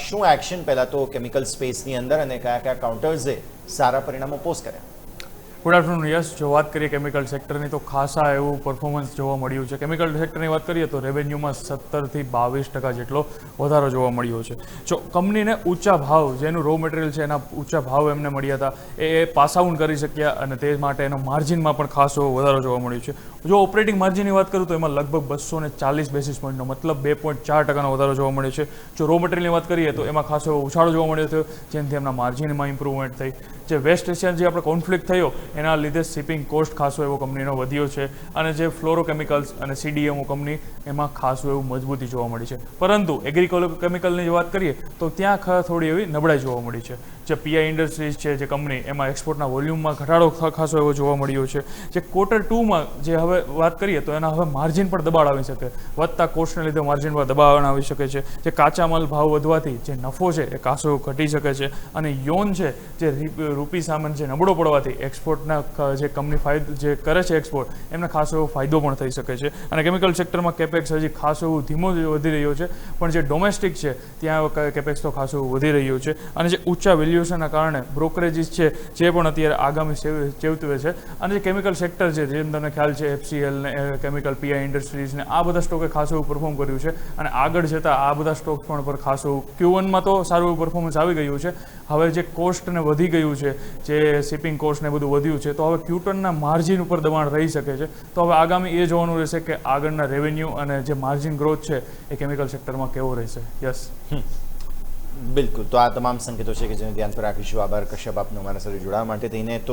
શું એક્શન પહેલાં તો કેમિકલ સ્પેસની અંદર અને કયા કયા કાઉન્ટર્સે સારા પરિણામો પોસ્ટ કર્યા? Good afternoon yes. જો વાત કરીએ કેમિકલ સેક્ટરની તો ખાસા એવું પરફોર્મન્સ જોવા મળ્યું છે. કેમિકલ સેક્ટરની વાત કરીએ તો રેવન્યુમાં 17% થી 22% જેટલો વધારો જોવા મળ્યો છે. જો કંપનીને ઊંચા ભાવ, જેનું રો મટીરિયલ છે એના ઊંચા ભાવ એમને મળ્યા હતા, એ પાસ આઉટ કરી શક્યા અને તે માટે એનો માર્જિનમાં પણ ખાસો વધારો જોવા મળ્યો છે. જો ઓપરેટિંગ માર્જિનની વાત કરું તો એમાં લગભગ 240 બેસિસ પોઈન્ટનો મતલબ 2.4% વધારો જોવા મળ્યો છે. જો રો મટીરિયલની વાત કરીએ તો એમાં ખાસો ઉછાળો જોવા મળ્યો હતો, જેનાથી એમના માર્જિનમાં ઇમ્પ્રુવમેન્ટ થઈ. જે વેસ્ટ એશિયાનો જે આપણે કોન્ફ્લિક્ટ થયો એના લીધે શિપિંગ કોસ્ટ ખાસો એવો કંપનીનો વધ્યો છે અને જે ફ્લોરોકેમિકલ્સ અને CDMO કંપની એમાં ખાસું એવું મજબૂતી જોવા મળી છે. પરંતુ કેમિકલની વાત કરીએ તો ત્યાં થોડી એવી નબળાઈ જોવા મળી છે. જે PI ઇન્ડસ્ટ્રીઝ છે જે કંપની, એમાં એક્સપોર્ટના વોલ્યુમમાં ઘટાડો ખાસો એવો જોવા મળ્યો છે. જે Q2માં જે હવે વાત કરીએ તો એના હવે માર્જિન પર દબાણ આવી શકે, વધતા કોસ્ટને લીધે માર્જિન પર દબાણ આવી શકે છે. જે કાચા માલ ભાવ વધવાથી જે નફો છે એ ખાસો ઘટી શકે છે અને યોન છે જે રૂપી સામાન જે નબળો પડવાથી એક્સપોર્ટના જે કંપની જે કરે છે એક્સપોર્ટ, એમને ખાસો એવો ફાયદો પણ થઈ શકે છે. અને કેમિકલ સેક્ટરમાં કેપેક્સ હજી ખાસો એવું ધીમો વધી રહ્યો છે, પણ જે ડોમેસ્ટિક છે ત્યાં કેપેક્સ તો ખાસો વધી રહ્યું છે. અને જે ઊંચા વેલ્યુએશનના કારણે બ્રોકરેજીસ છે જે પણ અત્યારે આગામી ચેવવે છે. અને જે કેમિકલ સેક્ટર છે, જેમ તમને ખ્યાલ છે FCL ને કેમિકલ PI ઇન્ડસ્ટ્રીઝ ને આ બધા સ્ટોકે ખાસો એવું પરફોર્મ કર્યું છે અને આગળ જતાં આ બધા સ્ટોક્સ પણ પર ખાસો Q1માં તો સારું એવું પરફોર્મન્સ આવી ગયું છે. હવે જે કોસ્ટ ને વધી ગયું છે, જે શિપિંગ કોસ્ટ ને બધું વધ્યું છે, તો હવે Q2ના માર્જિન ઉપર દબાણ રહી શકે છે. તો હવે આગામી એ જોવાનું રહેશે કે આગળના રેવન્યુ અને જે માર્જિન ગ્રોથ છે એ કેમિકલ સેક્ટરમાં કેવો રહેશે. યસ, બિલકુલ. તો આ તમામ સંકેતો છે કે જેને ધ્યાન પર રાખીશું. આભાર કશ્યપ આપનો અમારા સાથે જોડાવા માટે થઈને. તો